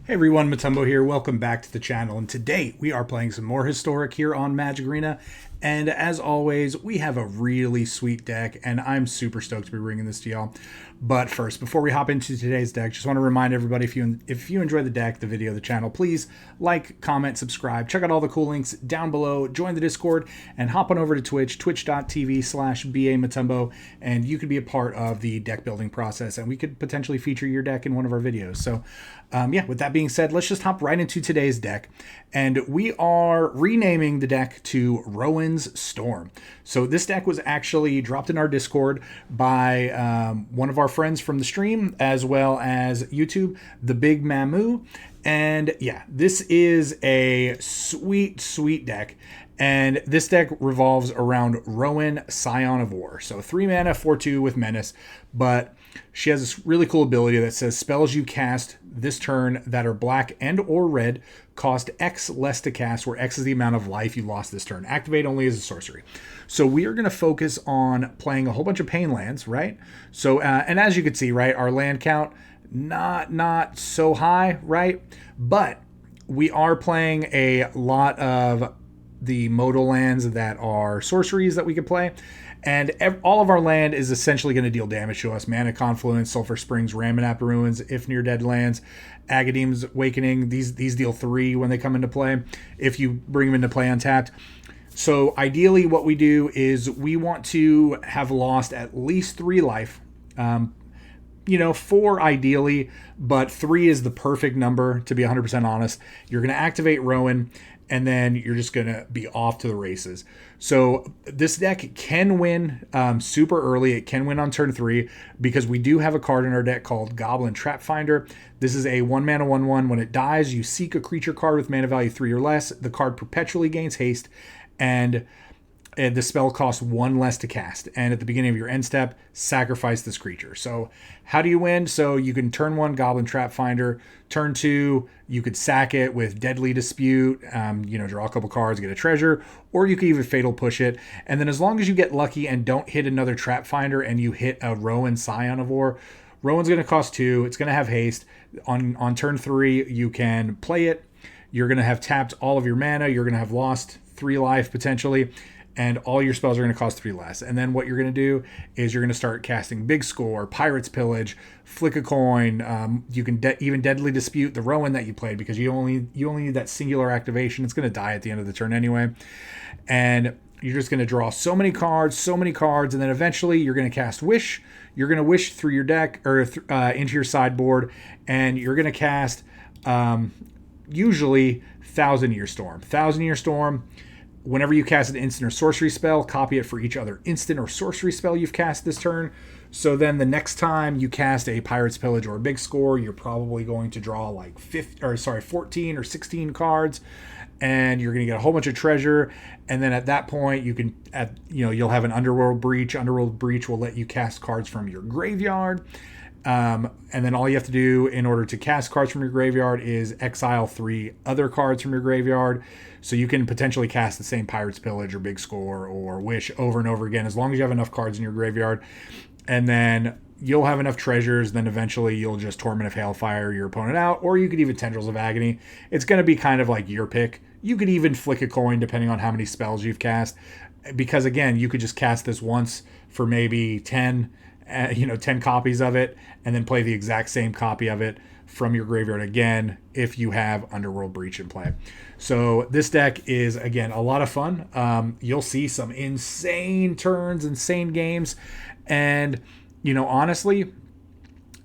Hey everyone, Motumbo here. Welcome back to the channel. And today we are playing some more Historic here on Magic Arena. And as always, we have a really sweet deck, and I'm super stoked to be bringing this to y'all. But first, before we hop into today's deck, just want to remind everybody, if you enjoy the deck, the video, the channel, please like, comment, subscribe, check out all the cool links down below, join the Discord, and hop on over to Twitch, twitch.tv/BAMotumbo, and you could be a part of the deck building process, and we could potentially feature your deck in one of our videos. So, yeah, with that being said, let's just hop right into today's deck. And we are renaming the deck to Rowan's Storm. So this deck was actually dropped in our Discord by one of our friends from the stream, as well as YouTube, TheBigMammoo. And yeah, this is a sweet, sweet deck. And this deck revolves around Rowan, Scion of War. So 3 mana, 4/2 with Menace. But she has this really cool ability that says spells you cast this turn that are black and or red cost X less to cast, where X is the amount of life you lost this turn. Activate only as a sorcery. So we are going to focus on playing a whole bunch of pain lands, right? So, and as you can see, right, our land count, not so high, right? But we are playing a lot of the modal lands that are sorceries that we could play. And all of our land is essentially going to deal damage to us. Mana Confluence, Sulphur Springs, Ramunap Ruins, If Near Dead Lands, Agadeem's Awakening. These deal 3 when they come into play, if you bring them into play untapped. So ideally what we do is we want to have lost at least 3 life. 4 ideally, but 3 is the perfect number, to be 100% honest. You're going to activate Rowan, and then you're just going to be off to the races. So this deck can win super early. It can win on turn 3 because we do have a card in our deck called Goblin Trapfinder. This is a 1 mana 1/1. When it dies, you seek a creature card with mana value 3 or less. The card perpetually gains haste, and the spell costs 1 less to cast. And at the beginning of your end step, sacrifice this creature. So how do you win? So you can turn 1 Goblin Trapfinder. Turn 2, you could sack it with Deadly Dispute, draw a couple cards, get a treasure, or you could even Fatal Push it. And then as long as you get lucky and don't hit another Trapfinder and you hit a Rowan, Scion of War, Rowan's going to cost 2. It's going to have haste. On turn 3, you can play it. You're going to have tapped all of your mana. You're going to have lost 3 life potentially, and all your spells are going to cost 3 less. And then what you're going to do is you're going to start casting Big Score, Pirate's Pillage, Flick a Coin. You can even Deadly Dispute the Rowan that you played, because you only need that singular activation. It's going to die at the end of the turn anyway. And you're just going to draw so many cards, and then eventually you're going to cast Wish. You're going to wish through your deck, or into your sideboard, and you're going to cast usually Thousand Year Storm. Thousand Year Storm. Whenever you cast an instant or sorcery spell, copy it for each other instant or sorcery spell you've cast this turn. So then the next time you cast a Pirate's Pillage or a Big Score, you're probably going to draw like 14 or 16 cards, and you're going to get a whole bunch of treasure. And then at that point, you'll have an Underworld Breach. Underworld Breach will let you cast cards from your graveyard. And then all you have to do in order to cast cards from your graveyard is exile 3 other cards from your graveyard. So you can potentially cast the same Pirate's Pillage or Big Score or Wish over and over again, as long as you have enough cards in your graveyard. And then you'll have enough treasures. Then eventually you'll just Torment of Hailfire your opponent out, or you could even Tendrils of Agony. It's going to be kind of like your pick. You could even Flick a Coin depending on how many spells you've cast, because again, you could just cast this once for maybe 10 copies of it, and then play the exact same copy of it from your graveyard again if you have Underworld Breach in play. So this deck is, again, a lot of fun. You'll see some insane turns, insane games, and honestly,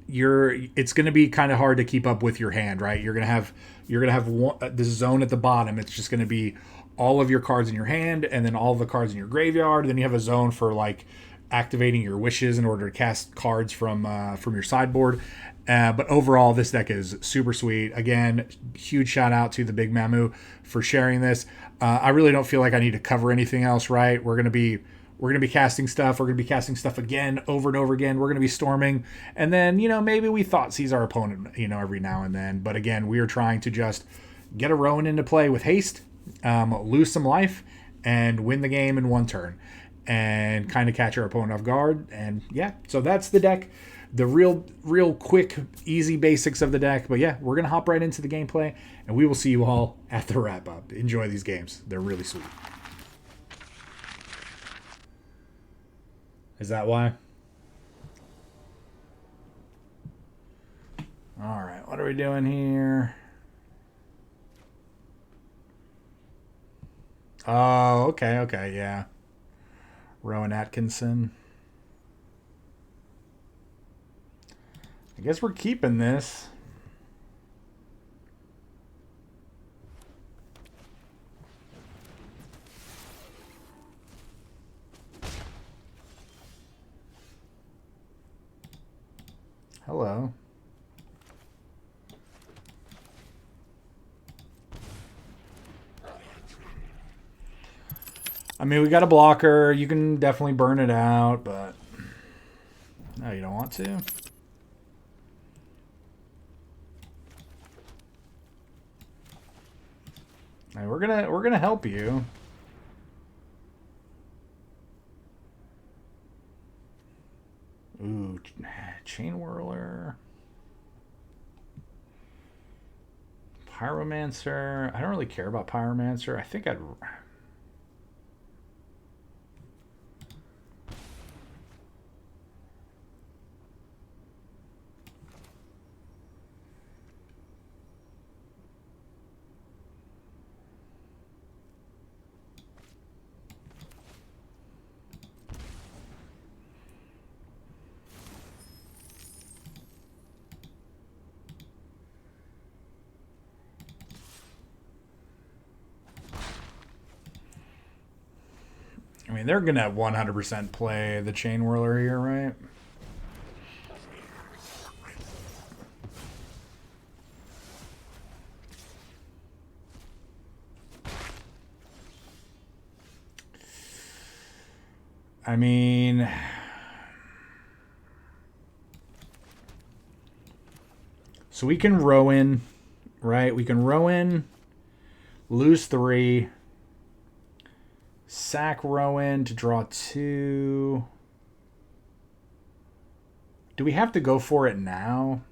it's going to be kind of hard to keep up with your hand, right? You're going to have this zone at the bottom. It's just going to be all of your cards in your hand, and then all of the cards in your graveyard. Then you have a zone for like activating your wishes in order to cast cards from your sideboard. But overall, this deck is super sweet. Again, huge shout out to TheBigMammoo for sharing this. I really don't feel like I need to cover anything else, right? We're gonna be casting stuff. We're gonna be casting stuff again, over and over again. We're gonna be storming, and then maybe we Thoughtseize our opponent, every now and then. But again, we are trying to just get a Rowan into play with haste, lose some life, and win the game in one turn, and kind of catch our opponent off guard. And yeah, so that's the deck. the real quick, easy basics of the deck. But yeah, we're going to hop right into the gameplay, and we will see you all at the wrap-up. Enjoy these games. They're really sweet. Is that why? All right, what are we doing here? Oh, okay, yeah. Rowan Atkinson. I guess we're keeping this. Hello. I mean, we got a blocker. You can definitely burn it out, but no, you don't want to. Hey, we're gonna help you. Ooh, Chain Whirler. Pyromancer. I don't really care about Pyromancer. I think I'd... I mean, they're going to 100% play the Chain Whirler here, right? I mean... So we can Rowan, right? We can Rowan, lose 3... Sack Rowan to draw 2. Do we have to go for it now?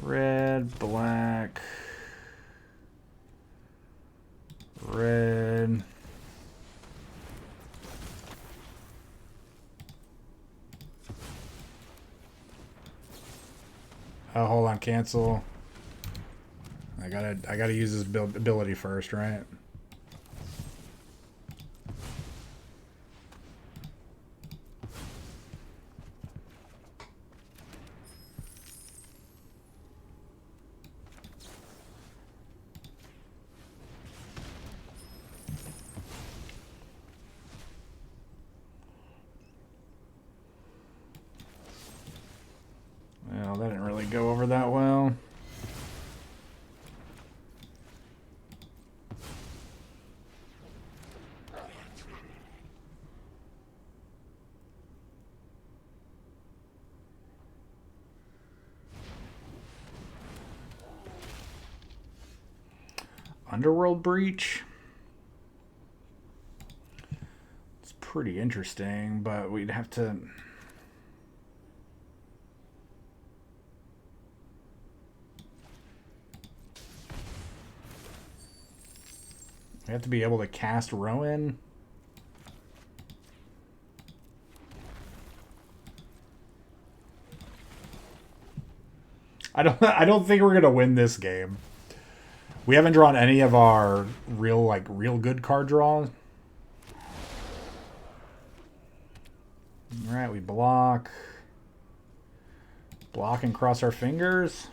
Red, black, red. Oh, hold on, cancel. I gotta use this ability first, right? Well, that didn't really go over that well. Underworld Breach. It's pretty interesting, but we'd have to... We have to be able to cast Rowan. I don't think we're gonna win this game. We haven't drawn any of our real good card draws. Alright, we block. Block and cross our fingers.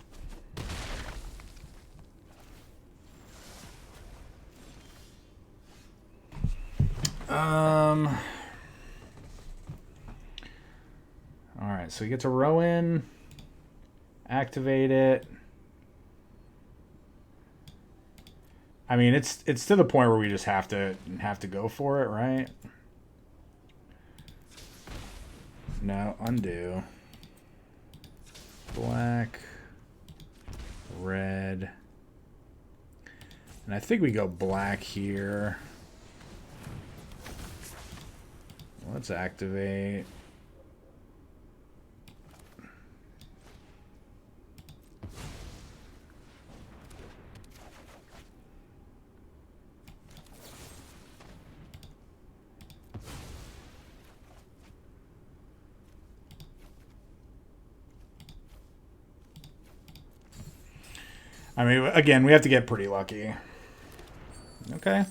Alright, so we get to Rowan. Activate it. I mean, it's to the point where we just have to go for it, right? No, undo. Black, red. And I think we go black here. Let's activate. I mean, again, we have to get pretty lucky. Okay.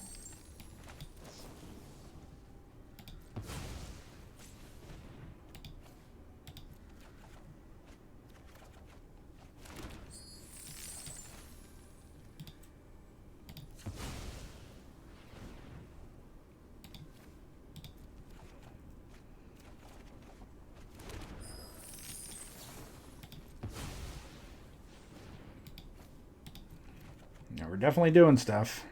Yeah, we're definitely doing stuff.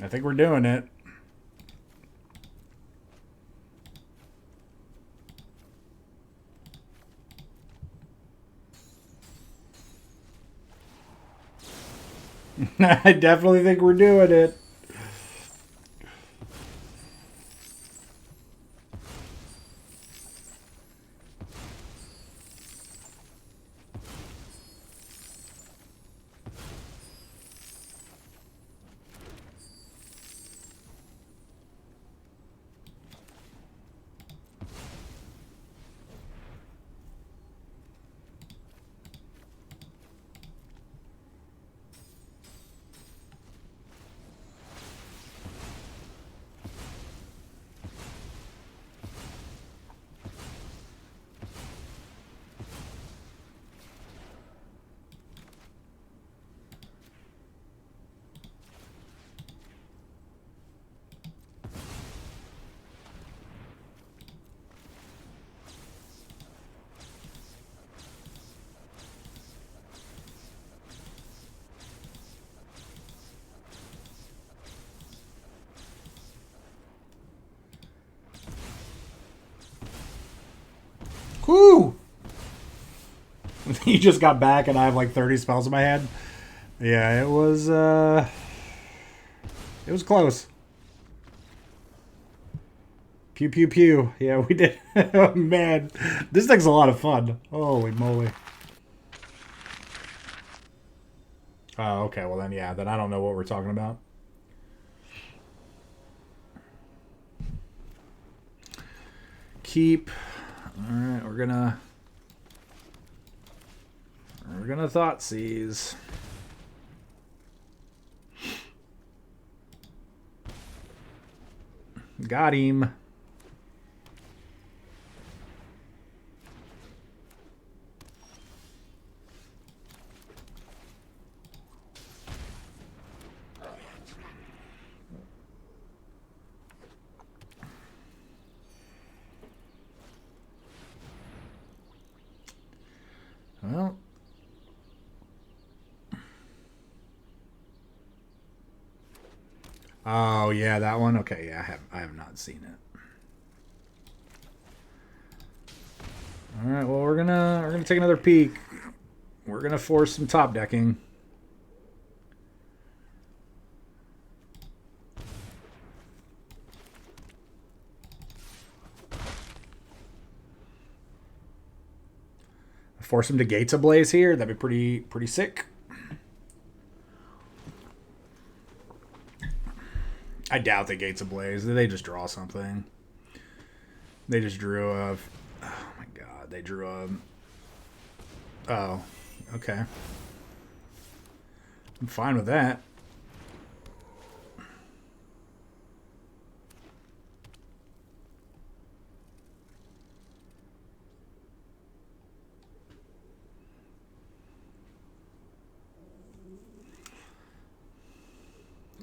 I think we're doing it. I definitely think we're doing it. Whoo! You just got back and I have like 30 spells in my head. Yeah, it was close. Pew pew pew. Yeah, we did. Oh, man. This thing's a lot of fun. Holy moly. Oh, okay. Well then, yeah. Then I don't know what we're talking about. Keep. Alright, we're gonna Thoughtseize. Got him. Well, oh yeah, that one. Okay, yeah, I have not seen it. All right, well we're gonna take another peek. We're gonna force some top decking. Force him to Gates Ablaze here. That'd be pretty sick. I doubt the Gates Ablaze. They just draw something. They just drew a... Oh my god. They drew a... Oh. Okay. I'm fine with that.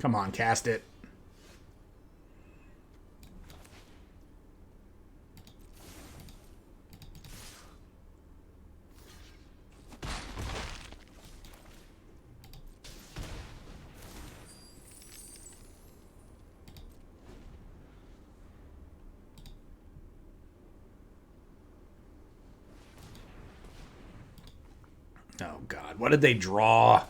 Come on, cast it. Oh, God. What did they draw?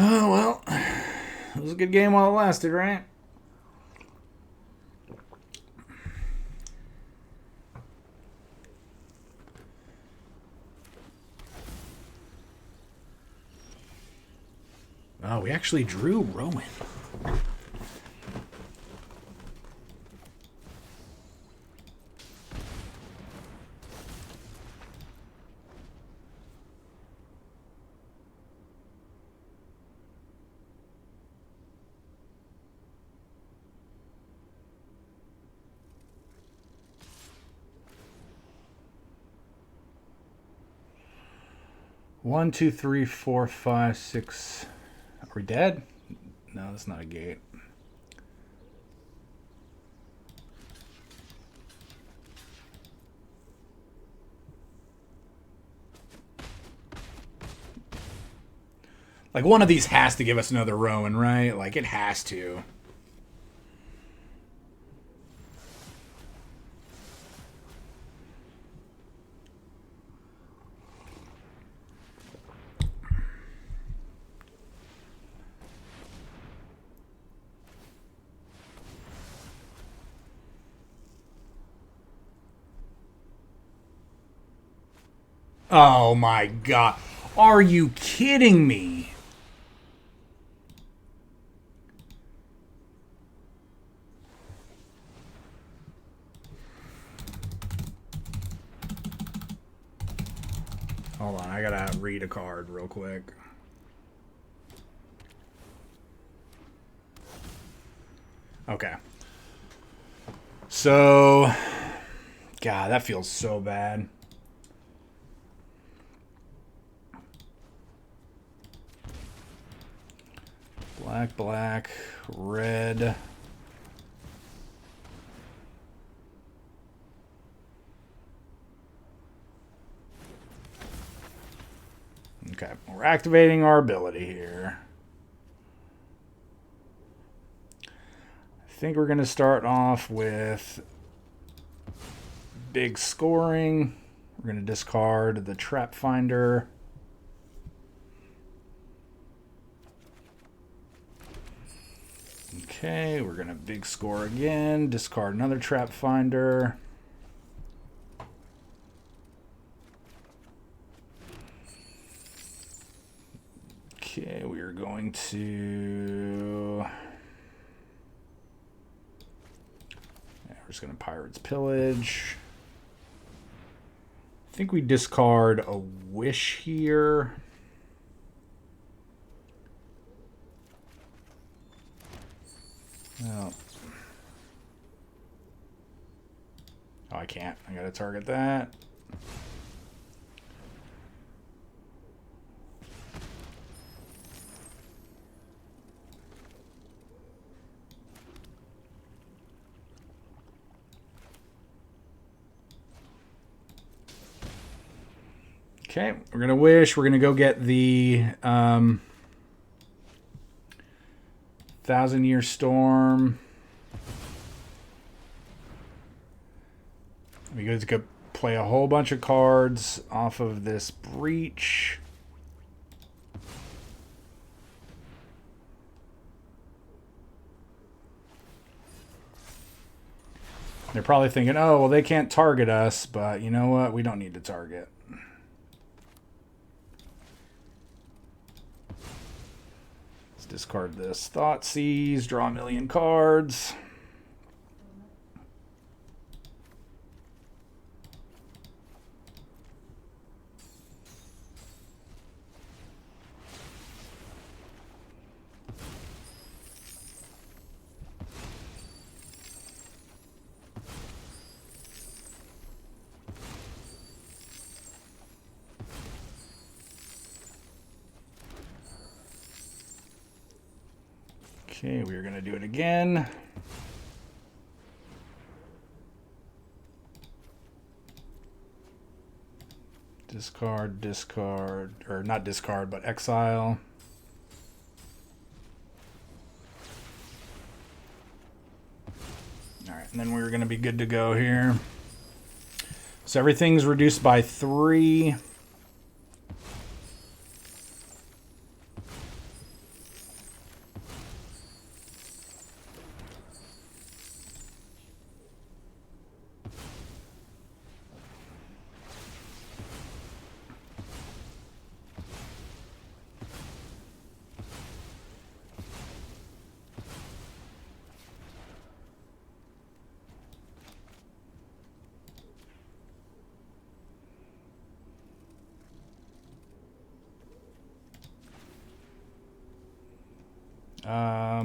Oh, well. It was a good game while it lasted, right? Oh, we actually drew Rowan. One, two, three, four, five, six. Are we dead? No, that's not a gate. Like, one of these has to give us another Rowan, right? Like, it has to. Oh my God. Are you kidding me? Hold on, I gotta read a card real quick. Okay. So, God, that feels so bad. Black, black, red. Okay, we're activating our ability here. I think we're going to start off with big scoring. We're going to discard the Trapfinder. Okay, we're going to big score again. Discard another Trapfinder. Okay, we are going to... Yeah, we're just going to Pirate's Pillage. I think we discard a Wish here. Oh. Oh, I can't. I gotta target that. Okay, we're gonna wish. We're gonna go get the 1,000-Year Storm. We go to play a whole bunch of cards off of this breach. They're probably thinking, oh, well, they can't target us, but you know what? We don't need to target. Let's discard this Thoughtseize, draw a million cards. Okay, we're going to do it again. Discard, discard, or not discard, but exile. All right, and then we're going to be good to go here. So everything's reduced by 3.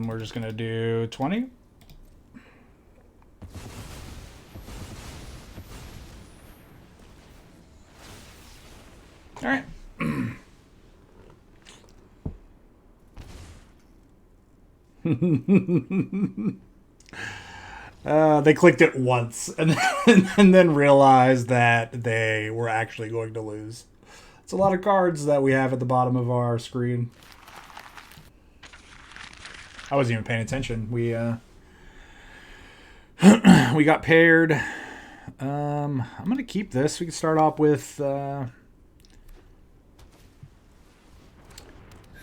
We're just going to do 20. All right. They clicked it once and then realized that they were actually going to lose. It's a lot of cards that we have at the bottom of our screen. I wasn't even paying attention. We we got paired. I'm gonna keep this. We can start off with. Okay,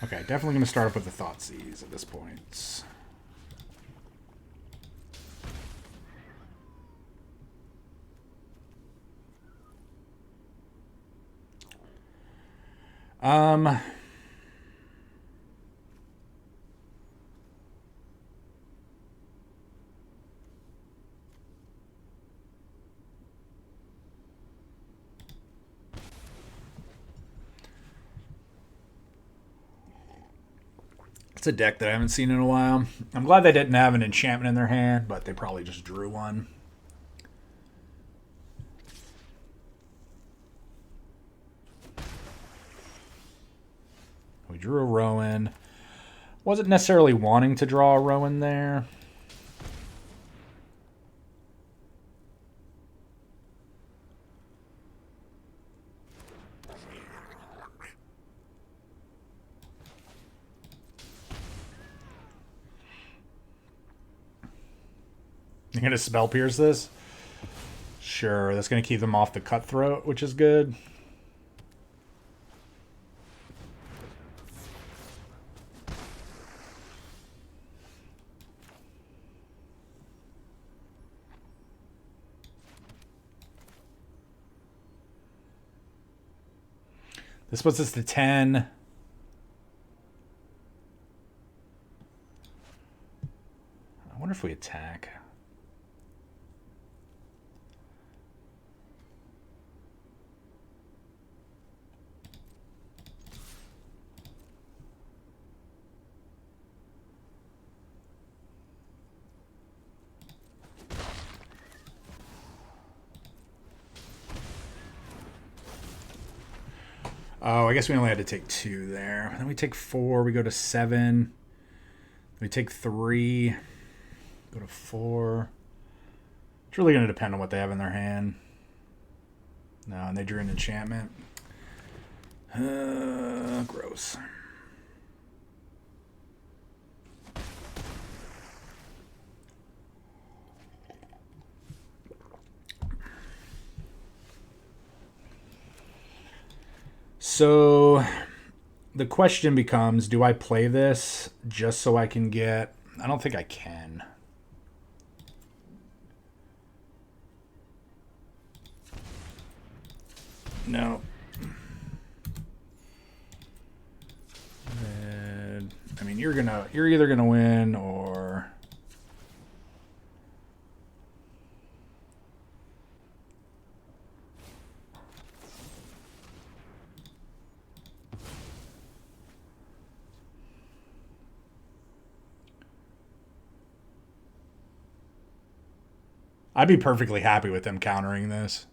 definitely gonna start off with the Thoughtseize at this point. It's a deck that I haven't seen in a while. I'm glad they didn't have an enchantment in their hand, but they probably just drew one. We drew a Rowan. Wasn't necessarily wanting to draw a Rowan there. You're going to Spell Pierce this? Sure, that's going to keep them off the Cutthroat, which is good. This puts us to 10. I wonder if we attack. Oh, I guess we only had to take 2 there. Then we take 4. We go to 7. We take 3. Go to 4. It's really going to depend on what they have in their hand. No, and they drew an enchantment. Gross. So the question becomes, do I play this just so I can get... I don't think I can. No. I mean, you're either gonna win or... I'd be perfectly happy with them countering this.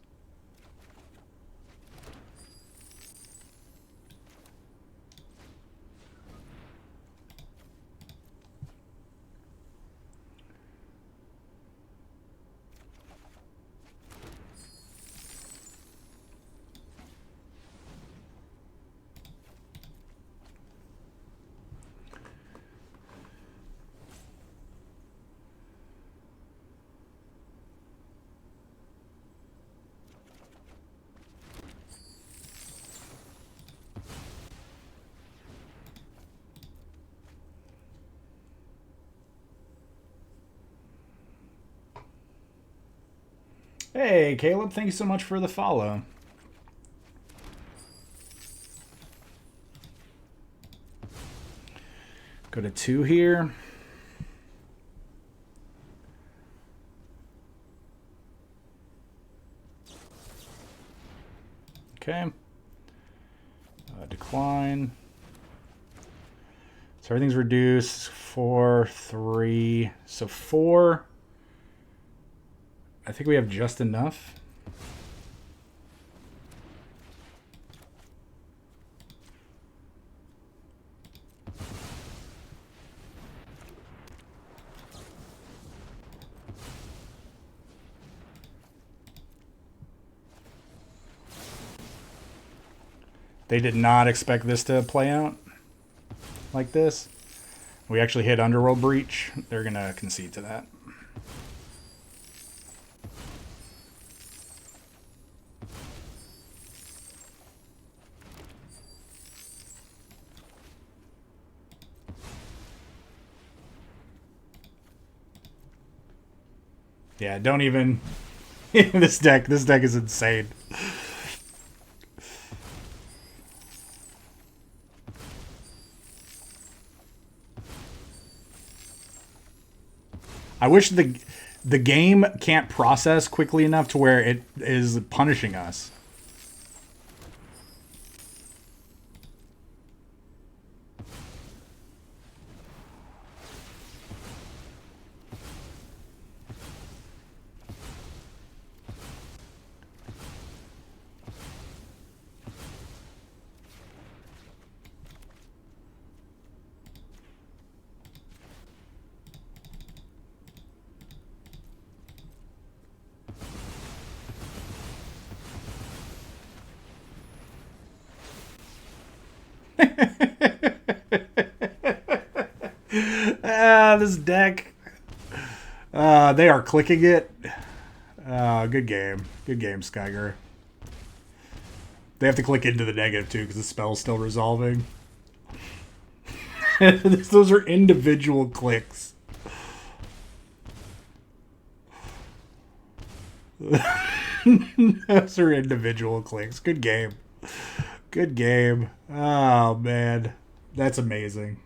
Hey, Caleb, thank you so much for the follow. Go to 2 here. Okay. Decline. So everything's reduced. 4, 3. So 4. I think we have just enough. They did not expect this to play out like this. We actually hit Underworld Breach. They're going to concede to that. Yeah, don't even... This deck is insane. I wish the game can't process quickly enough to where it is punishing us. This deck. They are clicking it. Good game. Good game, Skyger. They have to click into the negative, too, because the spell's still resolving. Those are individual clicks. Those are individual clicks. Good game. Good game. Oh, man. That's amazing.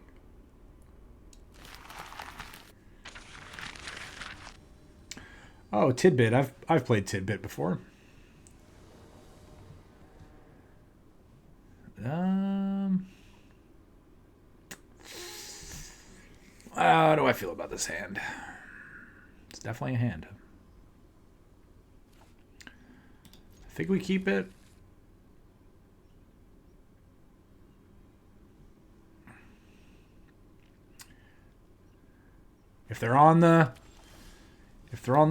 Oh, Tidbit. I've played Tidbit before. How do I feel about this hand? It's definitely a hand. I think we keep it. If they're on the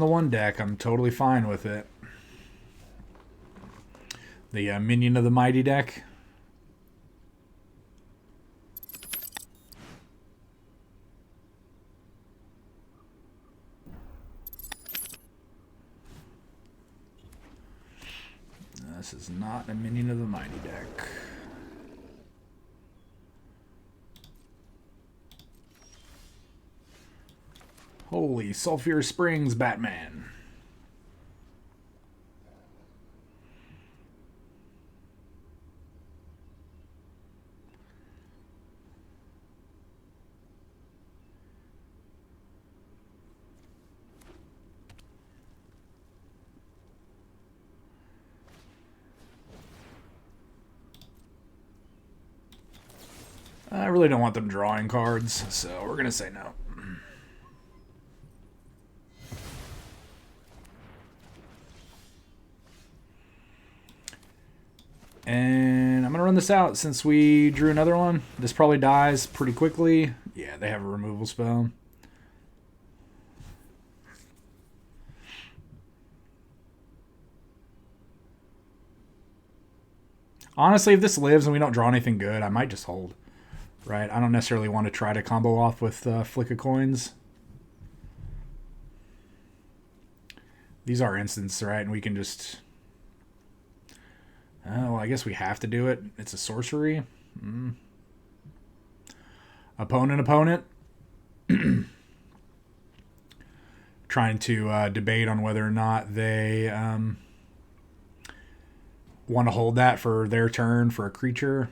one deck, I'm totally fine with it. The Minion of the Mighty deck. This is not a Minion of the Mighty deck. Holy Sulphur Springs, Batman. I really don't want them drawing cards, so we're going to say no. And I'm going to run this out since we drew another one. This probably dies pretty quickly. Yeah, they have a removal spell. Honestly, if this lives and we don't draw anything good, I might just hold. Right? I don't necessarily want to try to combo off with Flick of Coins. These are instants, right? And we can just... Oh, I guess we have to do it. It's a sorcery. Opponent. trying to debate on whether or not they want to hold that for their turn for a creature.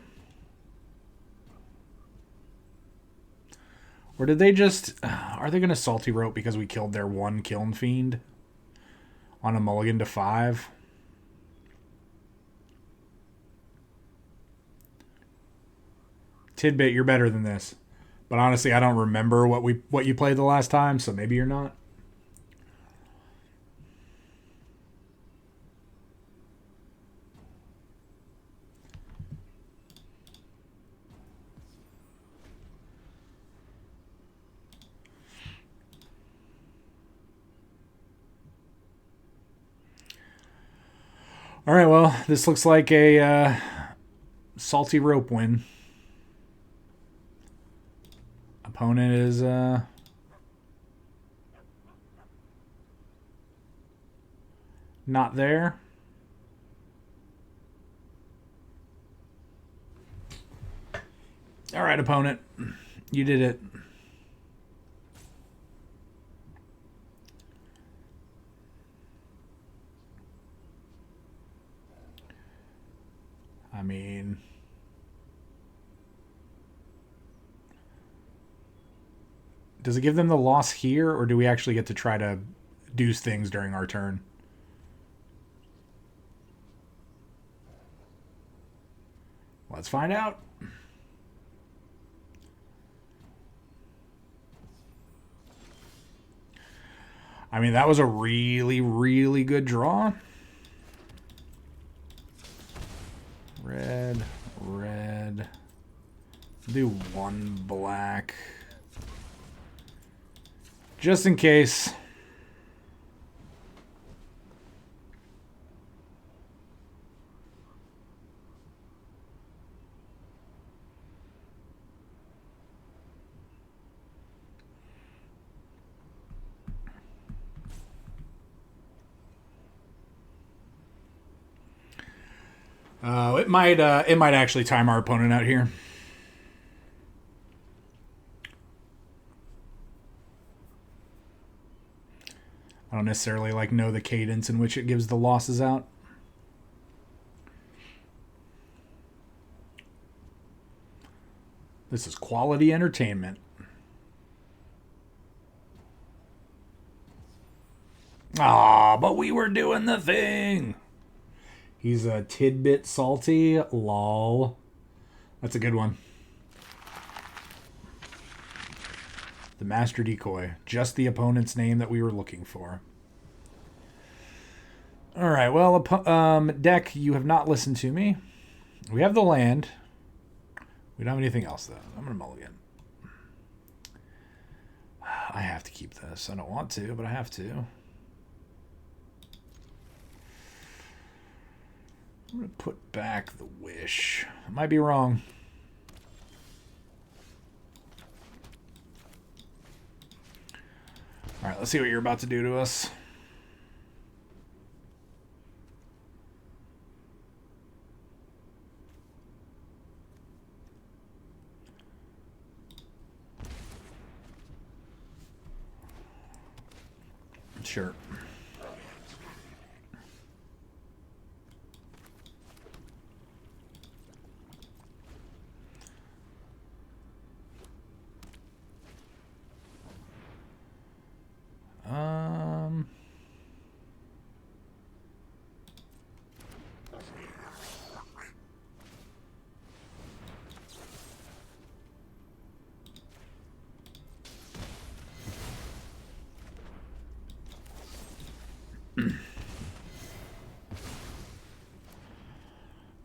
Or did they just... are they going to Salty Rope because we killed their one Kiln Fiend on a mulligan to 5? Tidbit, you're better than this. But honestly, I don't remember what you played the last time, so maybe you're not. All right, well, this looks like a Salty Rope win. Opponent is not there. All right, opponent, you did it. I mean, does it give them the loss here, or do we actually get to try to do things during our turn? Let's find out. I mean, that was a really, really good draw. Red, red. Do 1 black. Just in case. It might actually time our opponent out here. I don't necessarily know the cadence in which it gives the losses out. This is quality entertainment. Ah, but we were doing the thing. He's a tidbit salty. Lol. That's a good one. The Master Decoy. Just the opponent's name that we were looking for. Alright, well, deck, you have not listened to me. We have the land. We don't have anything else, though. I'm going to mulligan. I have to keep this. I don't want to, but I have to. I'm going to put back the Wish. I might be wrong. All right, let's see what you're about to do to us. Sure.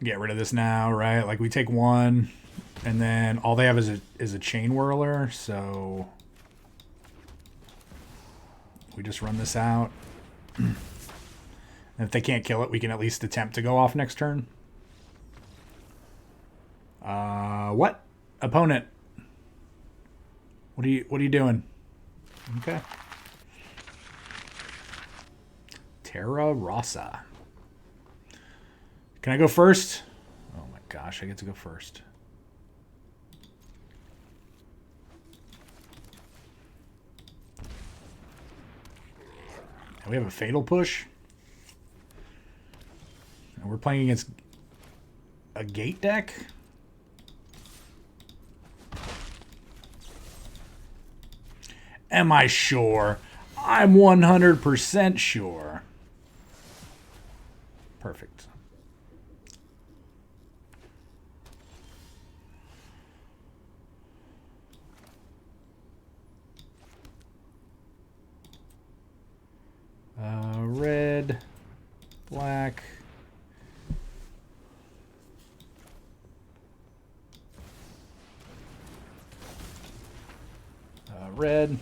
Get rid of this now, right? Like we take one, and then all they have is a chain whirler, so we just run this out. And if they can't kill it, we can at least attempt to go off next turn. What? Opponent. What are you doing? Okay. Terra Rossa. Can I go first? Oh my gosh, I get to go first. And we have a Fatal Push. And we're playing against a Gate deck. Am I sure? I'm 100% sure. Perfect. Red, black. Red.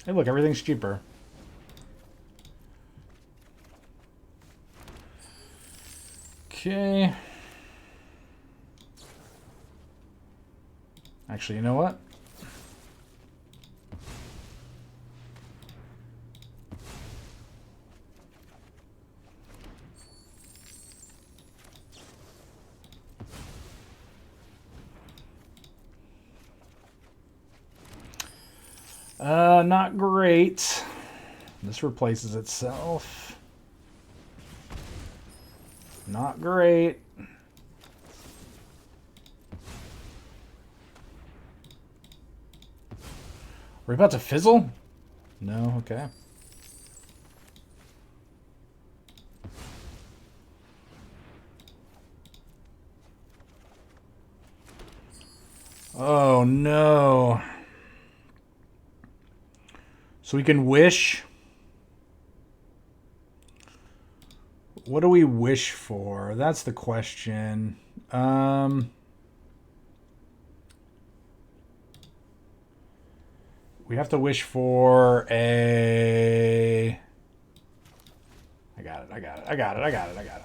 Hey, look, everything's cheaper. Okay. Actually, you know what? Not great. This replaces itself. Not great. We're about to fizzle? No, okay. Oh no. So we can wish. What do we wish for? That's the question. We have to wish for a... I got it.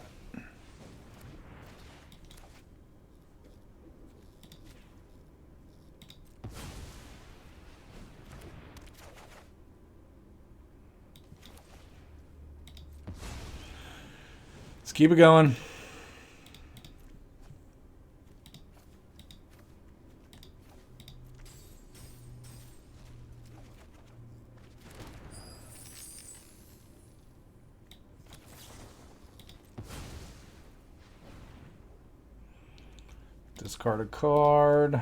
Let's keep it going. Discard a card.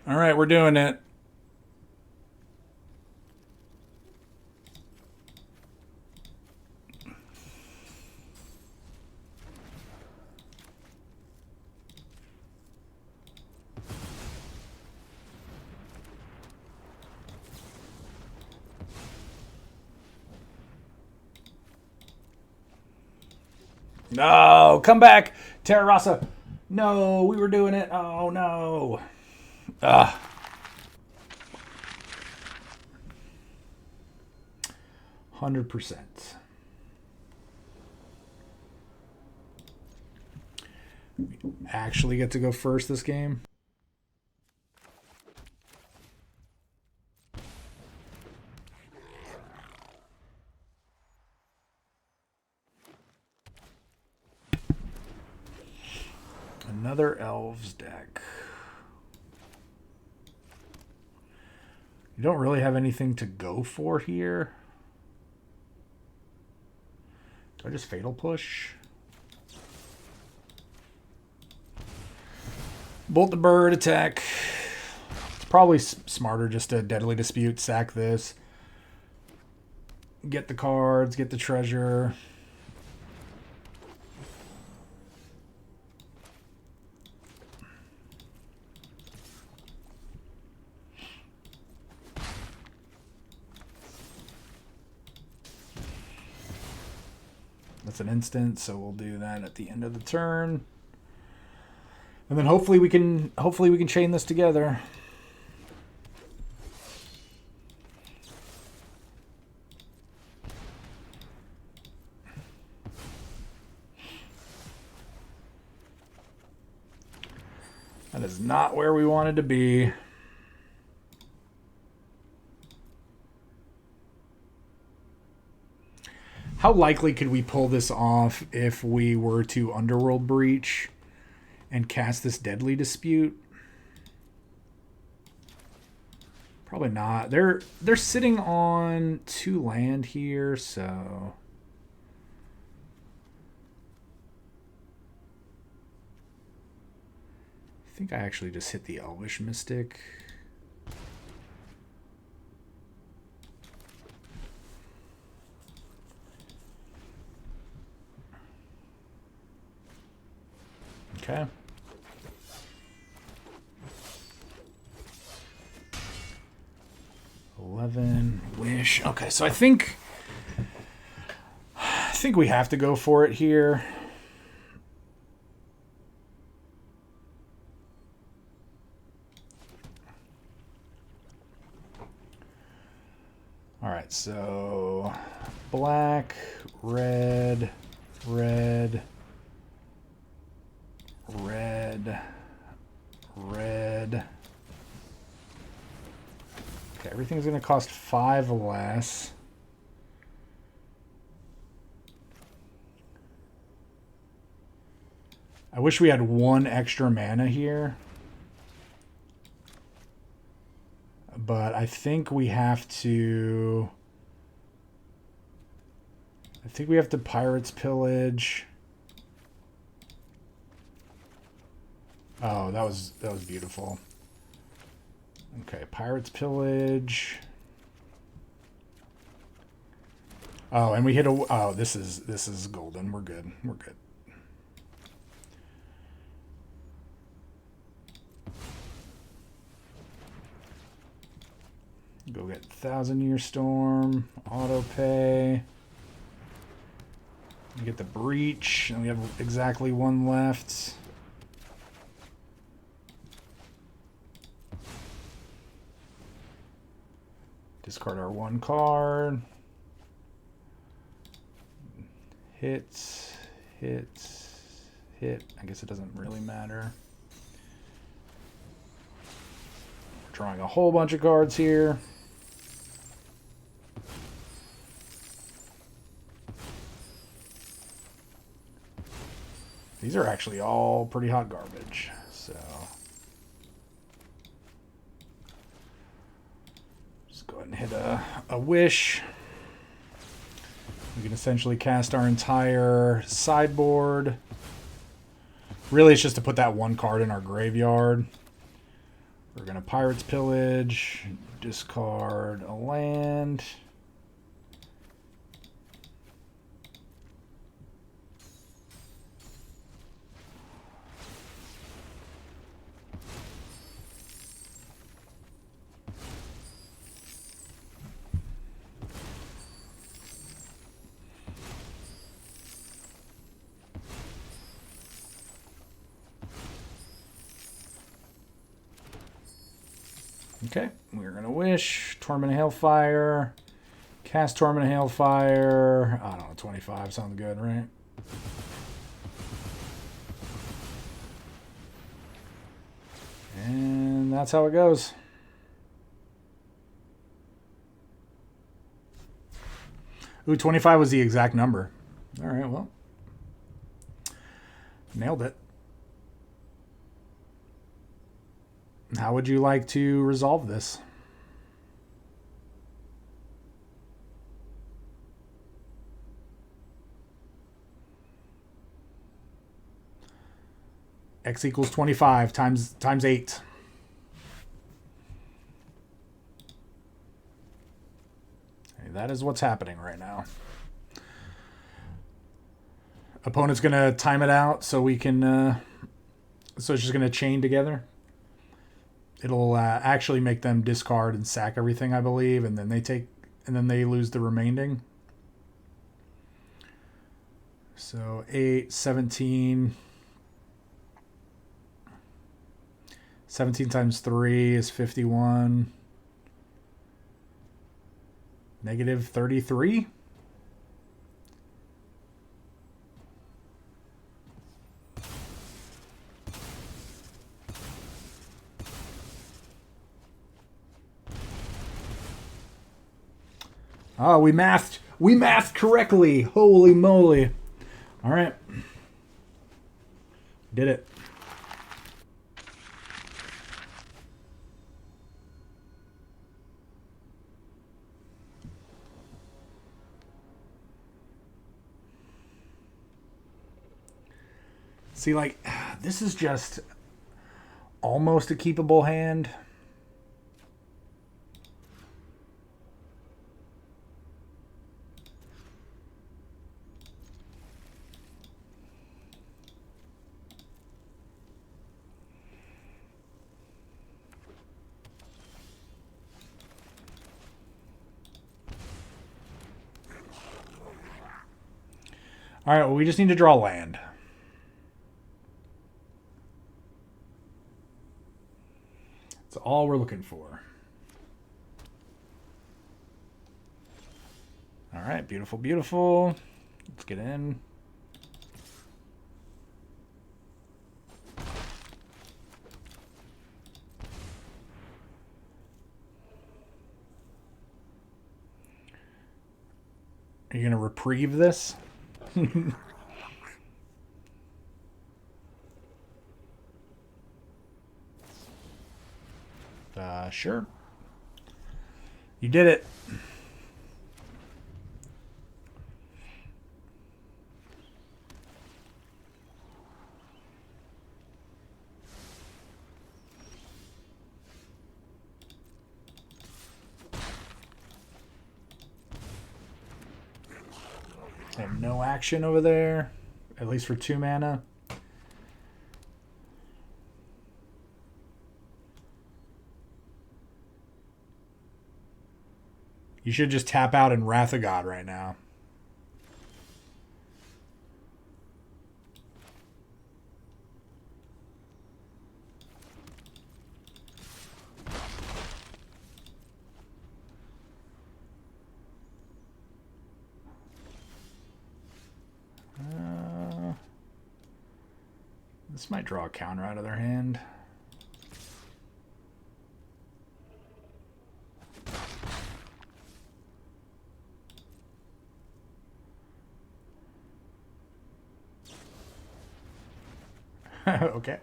All right, we're doing it. No, come back, Terra Rossa. No, we were doing it. Oh no. 100%. We actually get to go first this game. Another Elves deck. You don't really have anything to go for here. Do I just Fatal Push? Bolt the Bird, attack. It's probably smarter just to Deadly Dispute, sack this. Get the cards, get the treasure. That's an instant, so we'll do that at the end of the turn. And then hopefully we can chain this together. That is not where we wanted to be. How likely could we pull this off if we were to Underworld Breach and cast this Deadly Dispute? Probably not. They're sitting on 2 land here, so I think I actually just hit the Elvish Mystic. Okay. Wish. Okay, so I think we have to go for it here. All right, so black, red, red, red, red. Okay, everything's going to cost 5 less. I wish we had 1 extra mana here. But I think we have to... Pirates Pillage. Oh, that was beautiful. Okay, Pirates Pillage. Oh, and we hit a... Oh, this is golden. We're good. We're good. Go get 1,000-Year Storm. Auto pay. We get the Breach. And we have exactly 1 left. Discard our 1 card. Hit. I guess it doesn't really matter. We're drawing a whole bunch of cards here. These are actually all pretty hot garbage, so... Go ahead and hit a wish. We can essentially cast our entire sideboard. Really, it's just to put that 1 card in our graveyard. We're going to Pirates Pillage, discard a land. Okay, we're going to wish. Torment of Hailfire. Cast Torment of Hailfire. I don't know, 25 sounds good, right? And that's how it goes. Ooh, 25 was the exact number. All right, well. Nailed it. How would you like to resolve this? X equals 25 times 8. Okay, that is what's happening right now. Opponent's going to time it out so we can... so it's just going to chain together. It'll actually make them discard and sack everything, I believe, and then they lose the remaining. So 8, 17. 17 times 3 is 51. Negative 33. Oh, we mathed. We mathed correctly. Holy moly. All right. Did it. See, like, this is just almost a keepable hand. All right, well, we just need to draw land. That's all we're looking for. All right, beautiful, beautiful. Let's get in. Are you going to reprieve this? Sure. You did it. I have no action over there, at least for 2 mana. You should just tap out in Wrath of God right now. This might draw a counter out of their hand. Okay.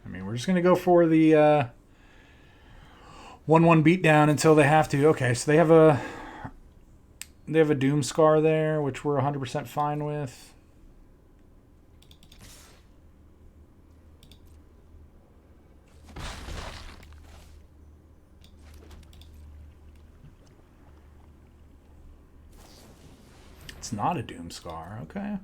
I mean, we're just going to go for the 1/1 beatdown until they have to. Okay, so they have a Doom Scar there, which we're 100% fine with. It's not a Doom Scar, okay.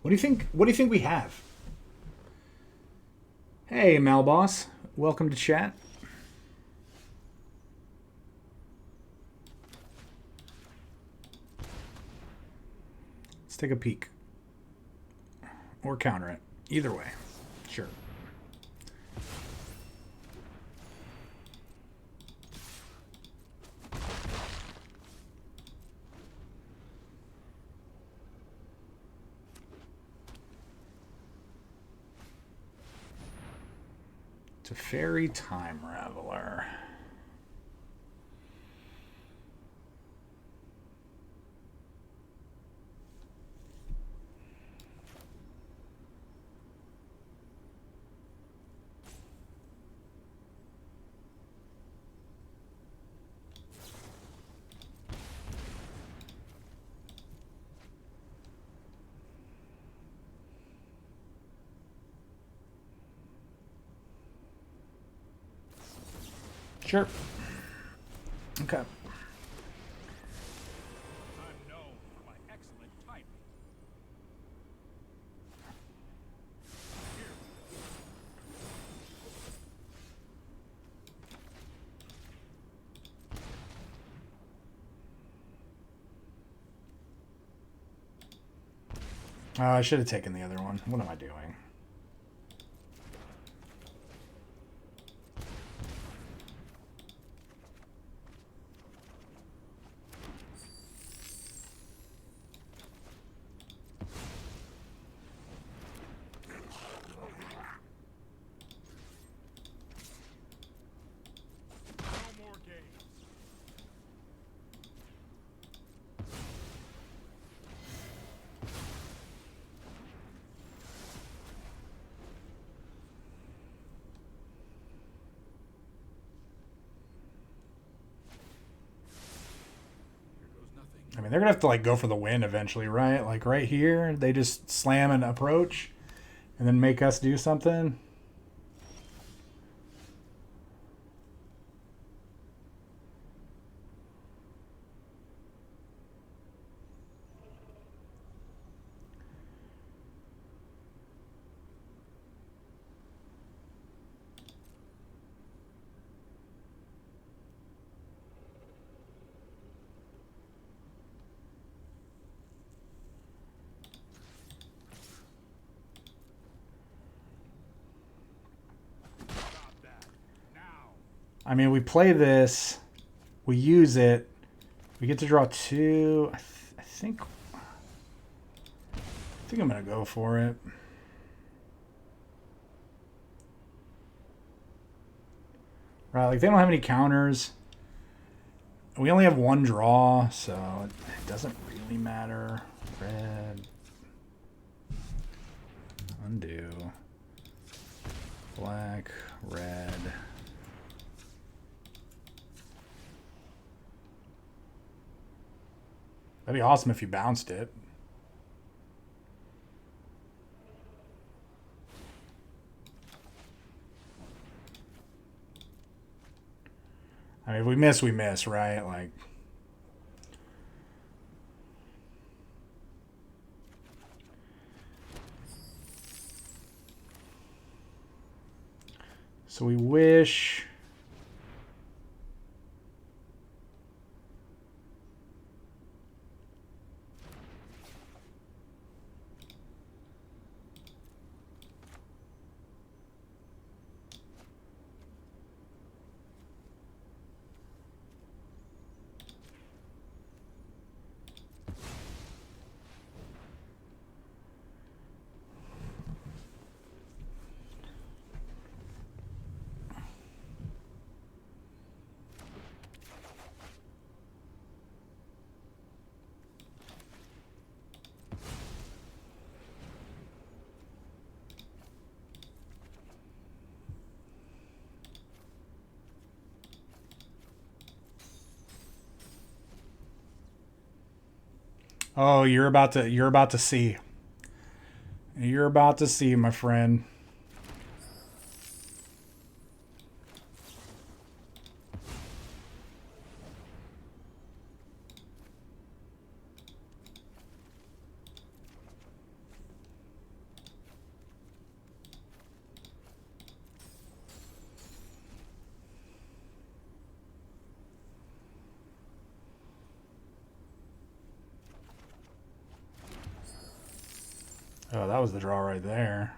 What do you think? What do you think we have? Hey, Malboss. Welcome to chat. Let's take a peek. Or counter it. Either way. Sure. Teferi Time Raveler. Sure. Okay. I should have taken the other one. What am I doing? I mean, they're going to have to, like, go for the win eventually, right? Like, right here, they just slam and approach and then make us do something. I mean, we play this, we use it, we get to draw two. I think I'm gonna go for it. Right, like they don't have any counters. We only have one draw, so it doesn't really matter. Red, undo, black, red. That'd be awesome if you bounced it. I mean, if we miss, we miss, right? Like, so we wish. Oh, you're about to see. You're about to see, my friend. Oh, that was the draw right there.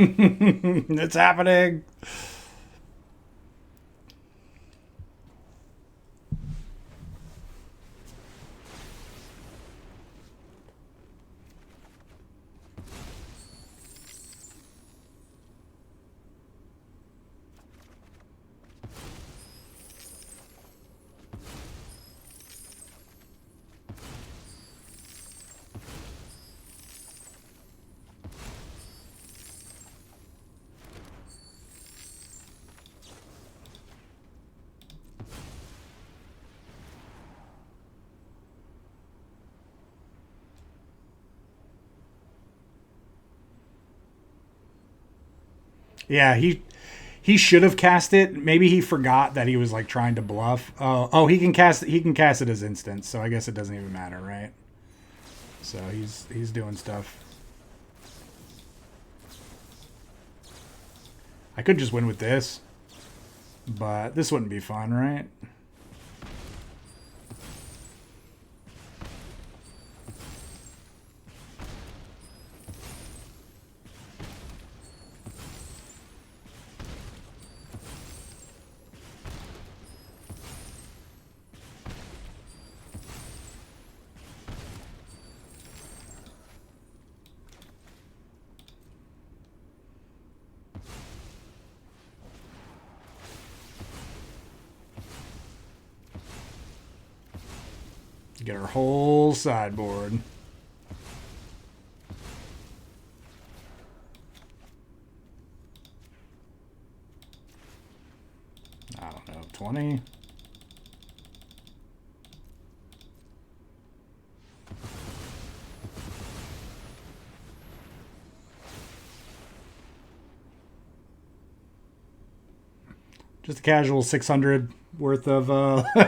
It's happening. Yeah, he should have cast it. Maybe he forgot that he was like trying to bluff. Oh, he can cast it as instant, so I guess it doesn't even matter, right? So he's doing stuff. I could just win with this, but this wouldn't be fun, right? Get our whole sideboard. I don't know, 20. Just a casual 600 worth of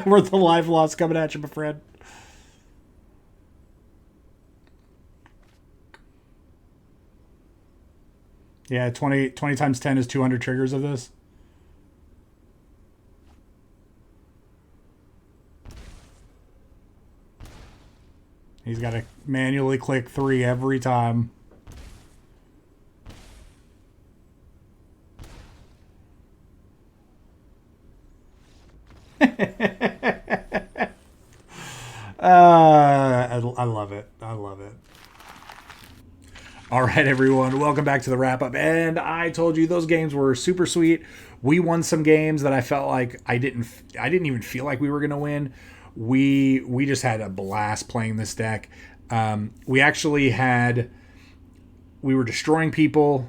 worth of life loss coming at you, my friend. Yeah, 20 times 10 is 200 triggers of this. He's got to manually click 3 every time. I love it. I love it. All right, everyone, welcome back to the wrap up. And I told you those games were super sweet. We won some games that I felt like I didn't even feel like we were gonna win. We just had a blast playing this deck. We actually had we were destroying people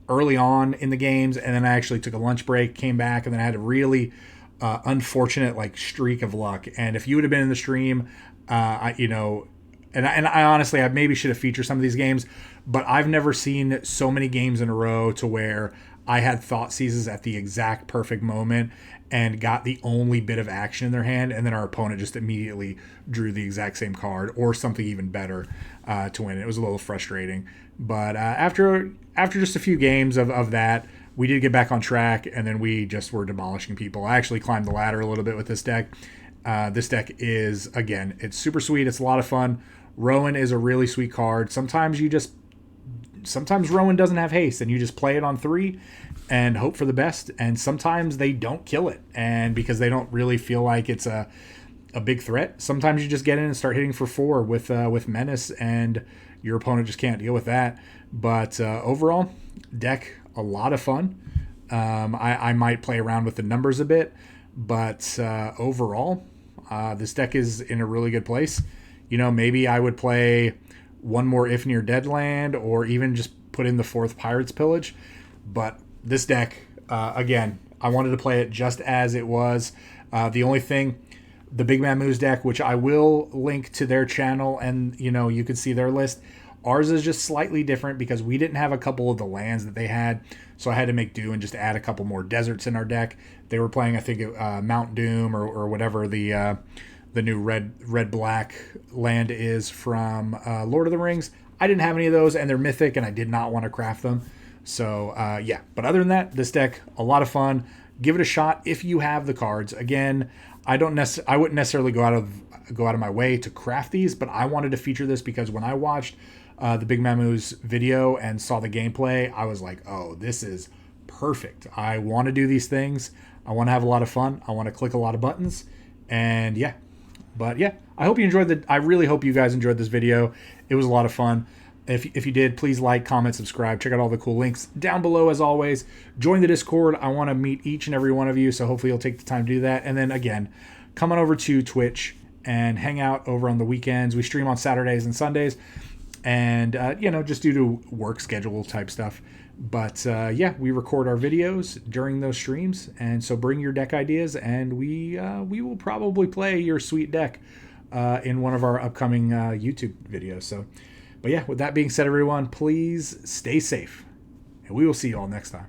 early on in the games, and then I actually took a lunch break, came back, and then I had a really unfortunate like streak of luck. And if you would have been in the stream, and I honestly, I maybe should have featured some of these games, but I've never seen so many games in a row to where I had thought seizes at the exact perfect moment and got the only bit of action in their hand, and then our opponent just immediately drew the exact same card or something even better to win. It was a little frustrating, but after just a few games of that, we did get back on track, and then we just were demolishing people. I actually climbed the ladder a little bit with this deck. This deck is, again, it's super sweet. It's a lot of fun. Rowan is a really sweet card. Sometimes Rowan doesn't have haste, and you just play it on 3 and hope for the best. And sometimes they don't kill it, and because they don't really feel like it's a big threat. Sometimes you just get in and start hitting for 4 with Menace, and your opponent just can't deal with that. But overall, deck a lot of fun. I might play around with the numbers a bit, but overall, this deck is in a really good place. Maybe I would play one more If Near Dead land, or even just put in the 4th Pirates Pillage. But this deck, again, I wanted to play it just as it was. The only thing, TheBigMammoo's deck, which I will link to their channel, and you can see their list. Ours is just slightly different because we didn't have a couple of the lands that they had, so I had to make do and just add a couple more deserts in our deck. They were playing, I think, Mount Doom or whatever the new red black land is from Lord of the Rings. I didn't have any of those, and they're mythic, and I did not want to craft them. So yeah, but other than that, this deck, a lot of fun. Give it a shot if you have the cards. Again, I wouldn't necessarily go out of my way to craft these, but I wanted to feature this because when I watched TheBigMammoo's video and saw the gameplay, I was like, oh, this is perfect. I want to do these things. I want to have a lot of fun. I want to click a lot of buttons. And yeah. But yeah, I hope you enjoyed I really hope you guys enjoyed this video. It was a lot of fun. If you did, please like, comment, subscribe. Check out all the cool links down below as always. Join the Discord. I want to meet each and every one of you, so hopefully you'll take the time to do that. And then again, come on over to Twitch and hang out over on the weekends. We stream on Saturdays and Sundays. And, just due to work schedule type stuff. But, yeah, we record our videos during those streams. And so bring your deck ideas, and we will probably play your sweet deck in one of our upcoming YouTube videos. So, but, yeah, with that being said, everyone, please stay safe. And we will see you all next time.